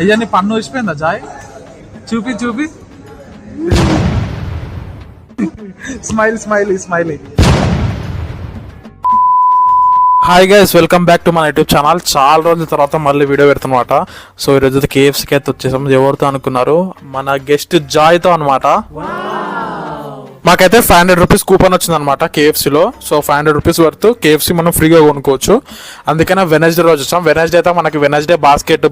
అయ్యా నీ పన్ను వచ్చిపోయిందా జాయ్? చూపి చూపి. Smile smiley smiley. Hi guys, welcome back to మన యూట్యూబ్ ఛానల్. చాలా రోజుల తర్వాత మళ్ళీ వీడియో పెడుతున్నమాట. సో ఈరోజు KFCకి అయితే వచ్చేసాం. ఎవరితో అనుకున్నారు? మన గెస్ట్ జాయ్తో అనమాట. మాకైతే 500 రూపీస్ కూపన్ వచ్చింది అనమాట KFCలో. సో 500 రూపీస్ వర్త్ KFC మనం ఫ్రీగా కొనుక్కోవచ్చు. అందుకనే వెనస్డే రోజు వచ్చాం. వెనస్డే అయితే మనకి వెనస్డే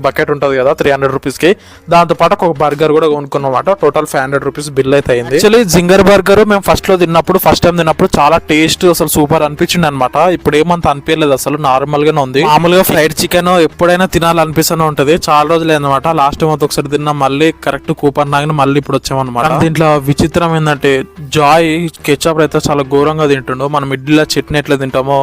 బకెట్ ఉంటుంది కదా 300 రూపీస్కి. దాంతోపాటు ఒక బర్గర్ కూడా కొనుక్కున్నమాట. టోటల్ 500 రూపీస్ బిల్ అయితే అయింది. యాక్చువల్లీ జింగర్ బర్గర్ మేము ఫస్ట్ టైం తిన్నప్పుడు చాలా టేస్ట్ అసలు సూపర్ అనిపించింది అనమాట. ఇప్పుడు ఏమంత అనిపించలేదు, అసలు నార్మల్ గానే ఉంది. మామూలుగా ఫ్రైడ్ చికెన్ ఎప్పుడైనా తినాలనిపిస్తూనే ఉంటది. చాలా రోజులు అనమాట. లాస్ట్ టైం ఒకసారి తిన్నా, మళ్ళీ కరెక్ట్ కూపన్ నాగిన మళ్ళీ ఇప్పుడు వచ్చామన్నమాట. దీంట్లో విచిత్రం ఏంటంటే జాయ్ కెచప్ అయితే చాలా ఘోరంగా తింటుండు. మనం ఇడ్లీలో చట్నీ ఎట్లా తింటామో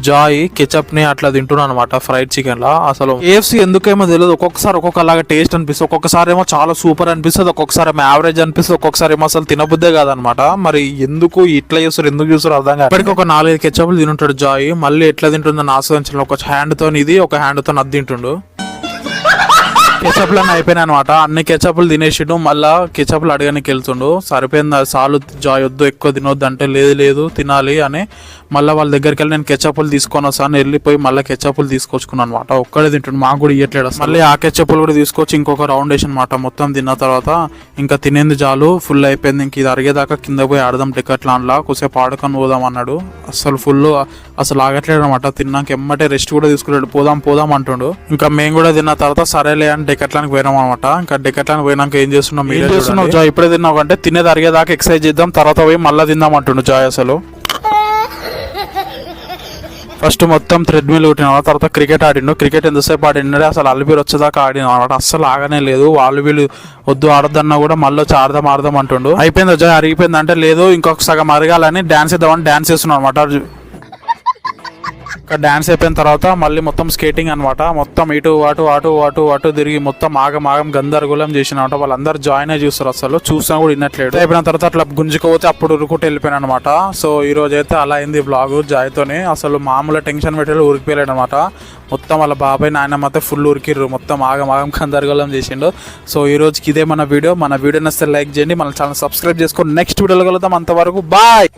జాయ్ కెచప్ ని అట్లా తింటున్నాను అనమాట ఫ్రైడ్ చికెన్ లా. అసలు KFC ఎందుకేమో తెలియదు, ఒక్కొక్కసారి ఒక్కొక్కలాగా టేస్ట్ అనిపిస్తుంది. ఒక్కొక్కసారి ఏమో చాలా సూపర్ అనిపిస్తుంది, ఒక్కొక్కసారి ఏమో యావరేజ్ అనిపిస్తుంది, ఒక్కొక్కసారి ఏమో అసలు తినబుద్దే కాదనమాట. మరి ఎందుకు ఇట్లా చేస్తారు, ఎందుకు చూస్తారు అర్థం కాదు. ఇప్పటికి ఒక 4-5 కెచప్లు తింటుంటాడు జాయ్. మళ్ళీ ఎట్లా తింటుందని ఆస్వాదించాలి. ఒక హ్యాండ్ తో ఇది, ఒక హ్యాండ్ తో అది తింటుండు. కెచప్లు అన్నీ అయిపోయినాయి అనమాట. అన్ని కెచప్లు తినేసిండు. మళ్ళా కెచప్లు అడగడానికి వెళ్తుండు. సరిపోయింది చాలు జాయ్, వద్దు ఎక్కువ తినొద్దు అంటే లేదు తినాలి అని మళ్ళీ వాళ్ళ దగ్గరికి వెళ్ళి నేను కెచప్లు తీసుకొని వస్తాను వెళ్ళిపోయి మళ్ళీ కెచప్లు తీసుకొచ్చుకున్నాను అనమాట. ఒక్కడే తింటుండు, మాకు కూడా ఇవ్వట్లేడు. మళ్ళీ ఆ కెచప్లు కూడా తీసుకొచ్చి ఇంకొక రౌండ్ వేసి అనమాట. మొత్తం తిన్న తర్వాత ఇంకా తినేది చాలు, ఫుల్ అయిపోయింది, ఇంక ఇది అరిగేదాకా కింద పోయి ఆడదాం డెకట్లాన్లా, కొద్దిసేపు ఆడుకొని పోదాం అన్నాడు. అసలు ఫుల్ అసలు ఆగట్లేడు అనమాట. తిన్నాక ఎమ్మటే రెస్ట్ కూడా తీసుకున్నాడు. పోదాం అంటుండు. ఇంకా మేము కూడా తిన్న తర్వాత సరేలే అని డెకట్లానికి పోయినాం అనమాట. ఇంకా డెకట్లానికి పోయినాక ఏం చేస్తున్నావు జాయ్? ఇప్పుడే తిన్నావు అంటే తినేది అరిగేదాకా ఎక్సర్సైజ్ చేద్దాం, తర్వాత పోయి మళ్ళీ తిందాం అంటుండు జాయ్. అసలు ఫస్ట్ మొత్తం థ్రెడ్మిల్ కొట్టిన తర్వాత క్రికెట్ ఆడిండు. క్రికెట్ ఎంతసేపు ఆడిండే అసలు అల్బీర్ వచ్చేదాకా ఆడిన అనమాట. అస్సలు ఆగనే లేదు. వాళ్ళు వీళ్ళు వద్దు ఆడద్దన్నా కూడా మళ్ళీ వచ్చి ఆడదాం అంటుండు. అయిపోయింది జాయ్, అరిగిపోయింది అంటే లేదు ఇంకొక సగం అరగాలని డాన్స్ చేద్దామని డాన్స్ చేస్తున్నాడు అనమాట. డాన్స్ అయిపోయిన తర్వాత మళ్ళీ మొత్తం స్కేటింగ్ అనమాట. మొత్తం ఇటు అటు తిరిగి మొత్తం ఆగం గందరగోళం చేసిన అనమాట. వాళ్ళందరూ జాయిన్ అయ్యి చూస్తారు, అసలు చూసినా కూడా వినట్లేదు. అయిపోయిన తర్వాత అట్లా గుంజుకోపోతే అప్పుడు ఉరుకుంటూ వెళ్ళిపోయాను అనమాట. సో ఈ రోజు అయితే అలా అయింది బ్లాగ్ జాయ్తోనే. అసలు మామూలు టెన్షన్ పెట్టాడు, ఉరికిపోయాడు అనమాట. మొత్తం వాళ్ళ బాబాయ్ నాయనమ్మ అయితే ఫుల్ ఉరికిర్రు, మొత్తం ఆగం గందరగోళం చేసిండు. సో ఈ రోజుకి ఇదే మన వీడియో నచ్చితే లైక్ చేయండి, మన ఛానల్ సబ్స్క్రైబ్ చేసుకొని నెక్స్ట్ వీడియోలో కలుద్దాం. అంతవరకు బాయ్.